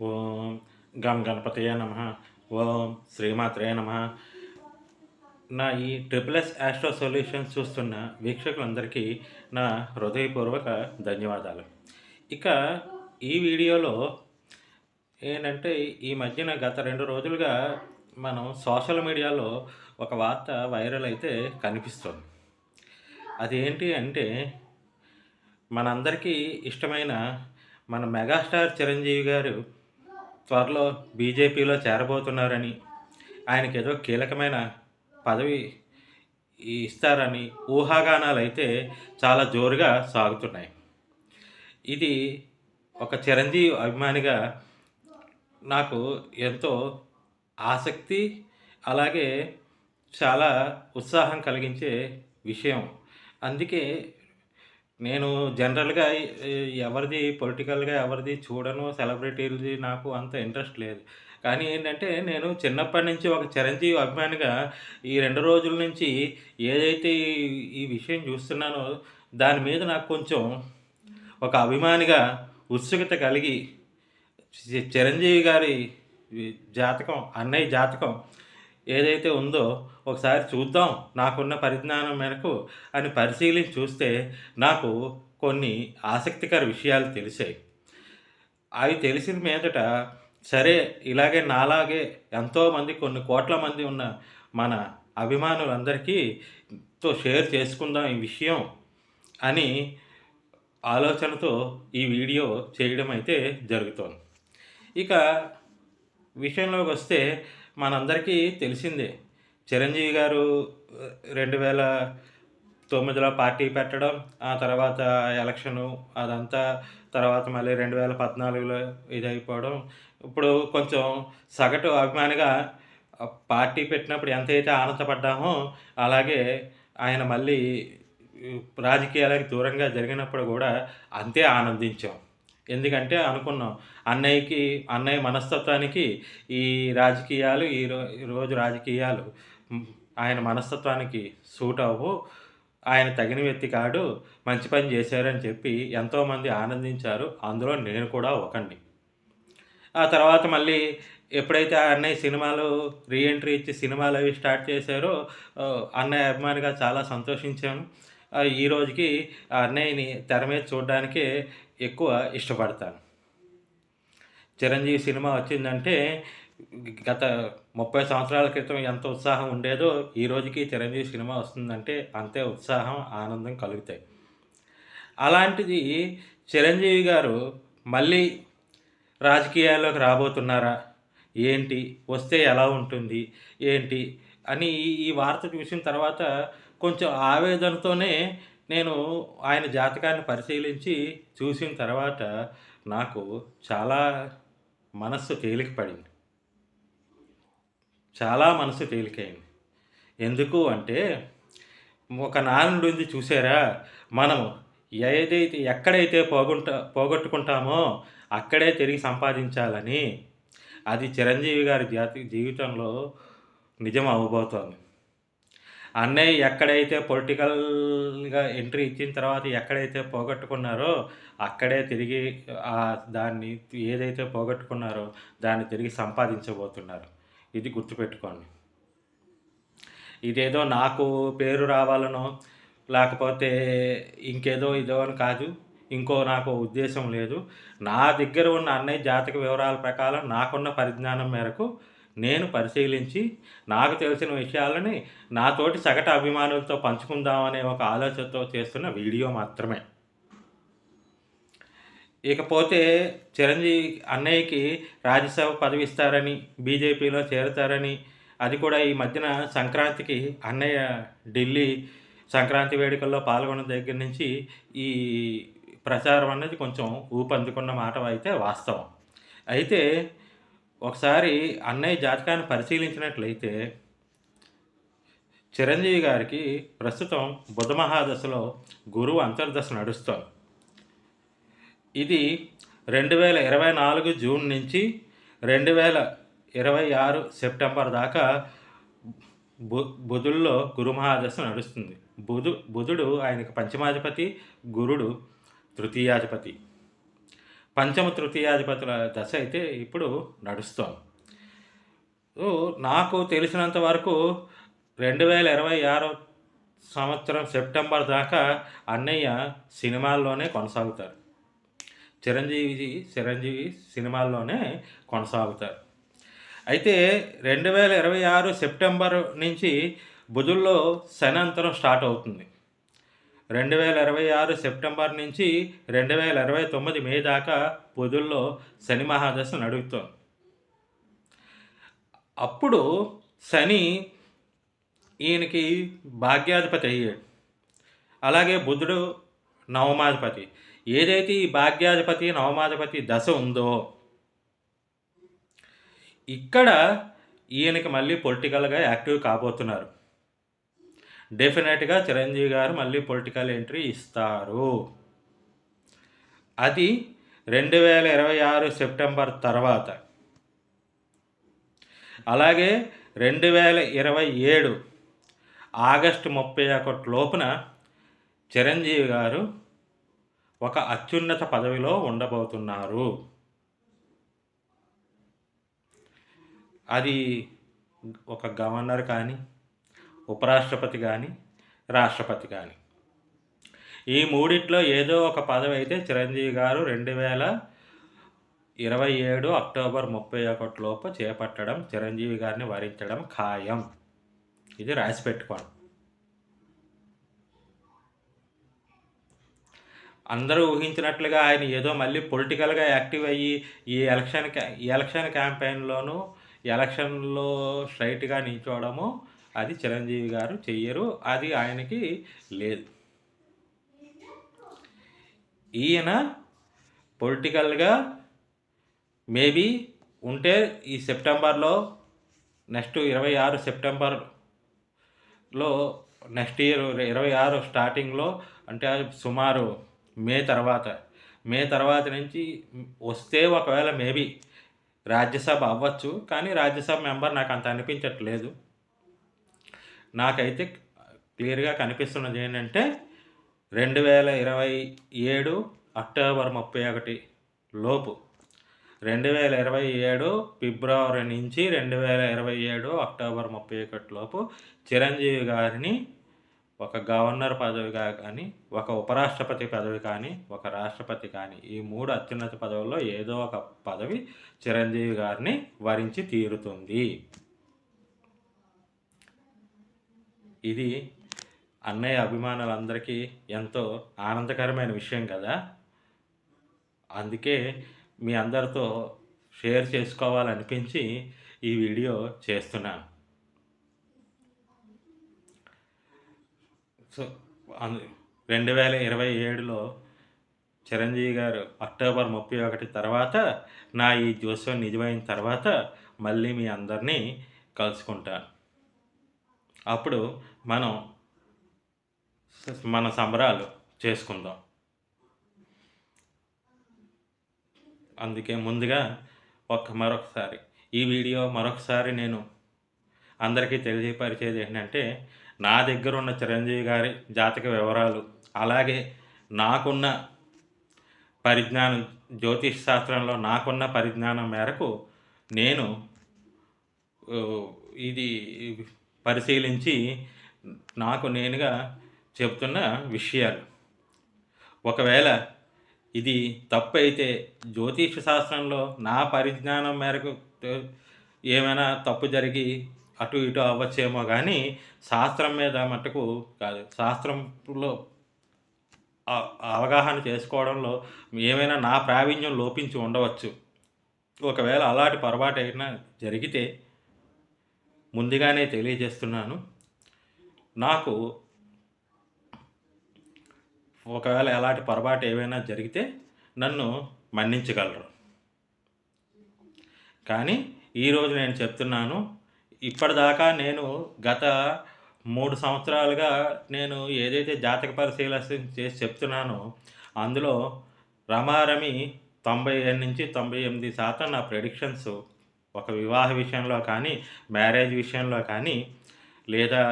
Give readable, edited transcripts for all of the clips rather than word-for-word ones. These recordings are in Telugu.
ఓం గం గణపతయే నమ. ఓం శ్రీమాత్రే నమ. నా ఈ ట్రిపుల్ ఎస్ ఆస్ట్రో సొల్యూషన్స్ చూస్తున్న వీక్షకులందరికీ నా హృదయపూర్వక ధన్యవాదాలు. ఇక ఈ వీడియోలో ఏంటంటే, ఈ మధ్యన గత 2 రోజులుగా మనం సోషల్ మీడియాలో ఒక వార్త వైరల్ అయితే కనిపిస్తుంది. అదేంటి అంటే, మనందరికీ ఇష్టమైన మన మెగాస్టార్ చిరంజీవి గారు త్వరలో బీజేపీలో చేరబోతున్నారని, ఆయనకేదో కీలకమైన పదవి ఇస్తారని ఊహాగానాలైతే చాలా జోరుగా సాగుతున్నాయి. ఇది ఒక చిరంజీవి అభిమానిగా నాకు ఎంతో ఆసక్తి, అలాగే చాలా ఉత్సాహం కలిగించే విషయం. అందుకే నేను జనరల్‌గా ఎవరిది పొలిటికల్‌గా ఎవరిది చూడను. సెలబ్రిటీలది నాకు అంత ఇంట్రెస్ట్ లేదు. కానీ ఏంటంటే, నేను చిన్నప్పటి నుంచి ఒక చిరంజీవి అభిమానిగా ఈ 2 రోజుల నుంచి ఏదైతే ఈ విషయం చూస్తున్నానో, దాని మీద నాకు కొంచెం ఒక అభిమానిగా ఉత్సుకత కలిగి, చిరంజీవి గారి జాతకం, అన్నయ్య జాతకం ఏదైతే ఉందో ఒకసారి చూద్దాం నాకున్న పరిజ్ఞానం మేరకు అని పరిశీలించి చూస్తే నాకు కొన్ని ఆసక్తికర విషయాలు తెలిసాయి. అవి తెలిసిన మీదట సరే, ఇలాగే నాలాగే ఎంతోమంది, కొన్ని కోట్ల మంది ఉన్న మన అభిమానులందరికీ షేర్ చేసుకుందాం ఈ విషయం అని ఆలోచనతో ఈ వీడియో చేయడం అయితే జరుగుతోంది. ఇక విషయంలోకొస్తే మనందరికీ తెలిసిందే, చిరంజీవి గారు 2009లో పార్టీ పెట్టడం, ఆ తర్వాత ఎలక్షను అదంతా, తర్వాత మళ్ళీ 2014లో ఇదైపోవడం. ఇప్పుడు కొంచెం సగటు అభిమానిగా పార్టీ పెట్టినప్పుడు ఎంతైతే ఆనందపడ్డామో, అలాగే ఆయన మళ్ళీ రాజకీయాలకు దూరంగా జరిగినప్పుడు కూడా అంతే ఆనందించాం. ఎందుకంటే అనుకున్నాం, అన్నయ్య మనస్తత్వానికి ఈ రాజకీయాలు, ఈరోజు రాజకీయాలు ఆయన మనస్తత్వానికి సూట్ అవ్వవు, ఆయన తగిన వ్యక్తి కాడు, మంచి పని చేశారని చెప్పి ఎంతోమంది ఆనందించారు. అందులో నేను కూడా ఒకండి. ఆ తర్వాత మళ్ళీ ఎప్పుడైతే ఆ అన్నయ్య సినిమాలు రీఎంట్రీ ఇచ్చి సినిమాలు అవి స్టార్ట్ చేశారో, అన్నయ్య అభిమానిగా చాలా సంతోషించాను. ఈ రోజుకి ఆ అన్నయ్యని తెర మీద చూడడానికే ఎక్కువ ఇష్టపడతాను. చిరంజీవి సినిమా వచ్చిందంటే గత 30 సంవత్సరాల క్రితం ఎంత ఉత్సాహం ఉండేదో, ఈ రోజుకి చిరంజీవి సినిమా వస్తుందంటే అంతే ఉత్సాహం, ఆనందం కలుగుతాయి. అలాంటిది చిరంజీవి గారు మళ్ళీ రాజకీయాల్లోకి రాబోతున్నారా? ఏంటి? వస్తే ఎలా ఉంటుంది? ఏంటి? అని ఈ వార్త చూసిన తర్వాత కొంచెం ఆవేదనతోనే నేను ఆయన జాతకాన్ని పరిశీలించి చూసిన తర్వాత నాకు చాలా మనస్సు తేలిక పడింది. చాలా మనసు తేలికయింది. ఎందుకు అంటే, ఒక నానుడుంది చూసారా? మనము ఎక్కడైతే పోగొట్టుకుంటామో అక్కడే తిరిగి సంపాదించాలని. అది చిరంజీవి గారి జీవితంలో నిజం అవ్వబోతోంది. అన్నయ్య ఎక్కడైతే పొలిటికల్‌గా ఎంట్రీ ఇచ్చిన తర్వాత ఎక్కడైతే పోగొట్టుకున్నారో, అక్కడే తిరిగి దాన్ని ఏదైతే పోగొట్టుకున్నారో దాన్ని తిరిగి సంపాదించబోతున్నారు. ఇది గుర్తుపెట్టుకోండి. ఇదేదో నాకు పేరు రావాలనో, లేకపోతే ఇంకేదో ఇదో అని కాదు. నాకు ఉద్దేశం లేదు. నా దగ్గర ఉన్న అన్నయ్య జాతక వివరాల ప్రకారం నాకున్న పరిజ్ఞానం మేరకు నేను పరిశీలించి, నాకు తెలిసిన విషయాలని నాతోటి సగటు అభిమానులతో పంచుకుందామనే ఒక ఆలోచనతో చేస్తున్న వీడియో మాత్రమే. ఇకపోతే చిరంజీవి అన్నయ్యకి రాజ్యసభ పదవి ఇస్తారని, బీజేపీలో చేరతారని, అది కూడా ఈ మధ్యన సంక్రాంతికి అన్నయ్య ఢిల్లీ సంక్రాంతి వేడుకల్లో పాల్గొన్న దగ్గర నుంచి ఈ ప్రచారం అనేది కొంచెం ఊపందుకున్న మాట అయితే వాస్తవం. అయితే ఒకసారి అన్నయ్య జాతకాన్ని పరిశీలించినట్లయితే, చిరంజీవి గారికి ప్రస్తుతం బుధ మహాదశలో గురువు అంతర్దశ నడుస్తోంది. ఇది 2024 జూన్ నుంచి 2026 సెప్టెంబర్ దాకా బుధుల్లో గురు మహాదశ నడుస్తుంది. బుధుడు ఆయనకి పంచమాధిపతి, గురుడు తృతీయాధిపతి. పంచమ తృతీయాధిపతుల దశ అయితే ఇప్పుడు నడుస్తోంది. సో, నాకు తెలిసినంత వరకు 2026 సంవత్సరం సెప్టెంబర్ దాకా అన్నయ్య సినిమాల్లోనే కొనసాగుతారు. చిరంజీవి సినిమాల్లోనే కొనసాగుతారు. అయితే 2026 సెప్టెంబర్ నుంచి బుధుల్లో శనంతరం స్టార్ట్ అవుతుంది. 2026 సెప్టెంబర్ నుంచి 2029 మే దాకా బుధుల్లో శని మహాదశ నడుగుతోంది. అప్పుడు శని ఈయనకి భాగ్యాధిపతి అయ్యాడు. అలాగే బుధుడు నవమాధిపతి. ఏదైతే ఈ భాగ్యాధిపతి నవమాధిపతి దశ ఉందో ఇక్కడ ఈయనకి మళ్ళీ పొలిటికల్గా యాక్టివ్ కాబోతున్నారు. డెఫినెట్గా చిరంజీవి గారు మళ్ళీ పొలిటికల్ ఎంట్రీ ఇస్తారు. అది 2026 సెప్టెంబర్ తర్వాత. అలాగే 2027 ఆగస్టు 31 లోపున చిరంజీవి గారు ఒక అత్యున్నత పదవిలో ఉండబోతున్నారు. అది ఒక గవర్నర్ కానీ, ఉపరాష్ట్రపతి కానీ, రాష్ట్రపతి కానీ, ఈ మూడిట్లో ఏదో ఒక పదవి అయితే చిరంజీవి గారు 2027 అక్టోబర్ 31 లోపు చేపట్టడం, చిరంజీవి గారిని వరించడం ఖాయం. ఇది రాసి పెట్టుకోండి. అందరూ ఊహించినట్లుగా ఆయన ఏదో మళ్ళీ పొలిటికల్గా యాక్టివ్ అయ్యి ఈ ఎలక్షన్ క్యాంపెయిన్లోనూ ఎలక్షన్లో స్ట్రైట్గా నిల్చోవడము అది చిరంజీవి గారు చెయ్యరు. అది ఆయనకి లేదు. ఈయన పొలిటికల్గా మేబీ ఉంటే ఈ సెప్టెంబర్లో నెక్స్ట్ 26 సెప్టెంబర్లో నెక్స్ట్ ఇయర్ 26 స్టార్టింగ్లో అంటే సుమారు మే తర్వాత నుంచి వస్తే ఒకవేళ మేబీ రాజ్యసభ అవ్వచ్చు. కానీ రాజ్యసభ మెంబర్ నాకు అంత అనిపించట్లేదు. నాకైతే క్లియర్గా కనిపిస్తున్నది ఏంటంటే 2027 అక్టోబర్ 31 లోపు, 2027 ఫిబ్రవరి నుంచి 2027 అక్టోబర్ 31 లోపు చిరంజీవి గారిని ఒక గవర్నర్ పదవిగా కానీ, ఒక ఉపరాష్ట్రపతి పదవి కానీ, ఒక రాష్ట్రపతి కానీ, ఈ 3 అత్యున్నత పదవుల్లో ఏదో ఒక పదవి చిరంజీవి గారిని వరించి తీరుతుంది. ఇది అన్నయ్య అభిమానులందరికీ ఎంతో ఆనందకరమైన విషయం కదా. అందుకే మీ అందరితో షేర్ చేసుకోవాలనిపించి ఈ వీడియో చేస్తున్నాను. సో 2027లో చిరంజీవి గారు అక్టోబర్ 31 తర్వాత నా ఈ జోస్యం నిజమైన తర్వాత మళ్ళీ మీ అందరినీ కలుసుకుంటాను. అప్పుడు మన సంబరాలు చేసుకుందాం. అందుకే ముందుగా మరొకసారి ఈ వీడియో నేను అందరికీ తెలియపరిచేది ఏంటంటే, నా దగ్గర ఉన్న చిరంజీవి గారి జాతక వివరాలు, అలాగే నాకున్న పరిజ్ఞానం, జ్యోతిష్ శాస్త్రంలో నాకున్న పరిజ్ఞానం మేరకు నేను ఇది పరిశీలించి నాకు నేనుగా చెప్తున్న విషయాలు. ఒకవేళ ఇది తప్పు అయితే జ్యోతిష శాస్త్రంలో నా పరిజ్ఞానం మేరకు ఏమైనా తప్పు జరిగి అటు ఇటు అవ్వచ్చేమో కానీ శాస్త్రం మీద మట్టుకు కాదు. శాస్త్రంలో అవగాహన చేసుకోవడంలో ఏమైనా నా ప్రావీణ్యం లోపించి ఉండవచ్చు. ఒకవేళ అలాంటి పొరపాటు అయినా జరిగితే ముందుగానే తెలియజేస్తున్నాను. నాకు ఒకవేళ ఎలాంటి పొరపాటు ఏమైనా జరిగితే నన్ను మన్నించగలరు. కానీ ఈరోజు నేను చెప్తున్నాను, ఇప్పటిదాకా నేను గత 3 సంవత్సరాలుగా నేను ఏదైతే జాతక పరిశీలన చేసి చెప్తున్నానో అందులో రమారమి 98% నా ప్రెడిక్షన్స్ ఒక వివాహ విషయంలో కానీ, మ్యారేజ్ విషయంలో కానీ, లేదా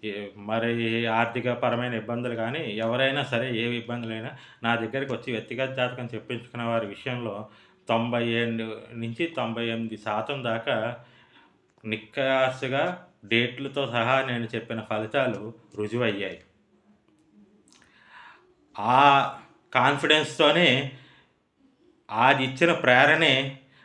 ఏ మరి ఆర్థికపరమైన ఇబ్బందులు గానీ, ఎవరైనా సరే ఏ ఇబ్బందులైనా నా దగ్గరికొచ్చి వ్యక్తిగత జాతకం చెప్పించుకున్న వారి విషయంలో 97-98% దాకా నిక్కార్సుగా డేట్‌లతో సహా నేను చెప్పిన ఫలితాలు రుజువయ్యాయి. ఆ కాన్ఫిడెన్స్‌తోనే ఆదిచ్చిన ప్రేరణే,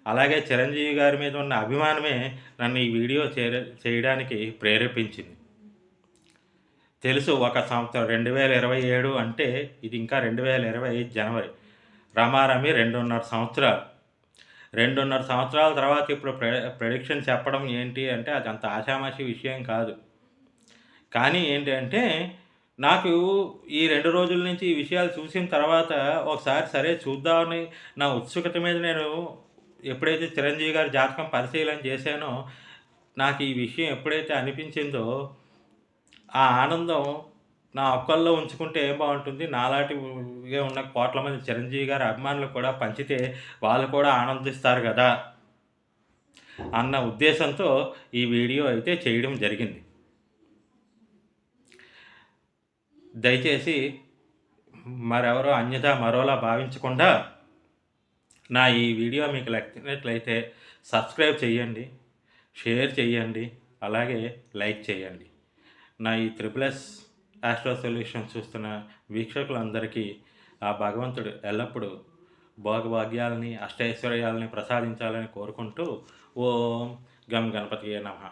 అలాగే చిరంజీవి గారి మీద ఉన్న అభిమానమే నన్ను ఈ వీడియో చేయడానికి ప్రేరేపించింది. తెలుసు ఒక సంవత్సరం 2027 అంటే ఇది ఇంకా 2020 జనవరి. రమారమి 2.5 సంవత్సరాలు. 2.5 సంవత్సరాల తర్వాత ఇప్పుడు ప్రెడిక్షన్ చెప్పడం ఏంటి అంటే అదంత ఆషామాషీ విషయం కాదు. కానీ ఏంటి అంటే నాకు ఈ 2 రోజుల నుంచి ఈ విషయాలు చూసిన తర్వాత ఒకసారి సరే చూద్దామని నా ఉత్సుకత మీద నేను ఎప్పుడైతే చిరంజీవి గారి జాతకం పరిశీలన చేశానో, నాకు ఈ విషయం ఎప్పుడైతే అనిపించిందో, ఆ ఆనందం నా ఒక్కల్లో ఉంచుకుంటే ఏం బావుంటుంది, నాలాటివిగా ఉన్న కోట్ల మంది చిరంజీవి గారి అభిమానులు కూడా పంచితే వాళ్ళు కూడా ఆనందిస్తారు గదా! అన్న ఉద్దేశంతో ఈ వీడియో అయితే చేయడం జరిగింది. దయచేసి మరెవరో అన్యథా మరోలా భావించకుండా నా ఈ వీడియో మీకు నచ్చినట్లయితే సబ్స్క్రైబ్ చేయండి, షేర్ చేయండి, అలాగే లైక్ చేయండి. నా ఈ త్రిపుల్ ఆస్ట్రో సొల్యూషన్స్ చూస్తున్న వీక్షకులందరికీ ఆ భగవంతుడు ఎల్లప్పుడూ భోగభాగ్యాలని, అష్టైశ్వర్యాలని ప్రసాదించాలని కోరుకుంటూ ఓం గం గణపతియే నమః.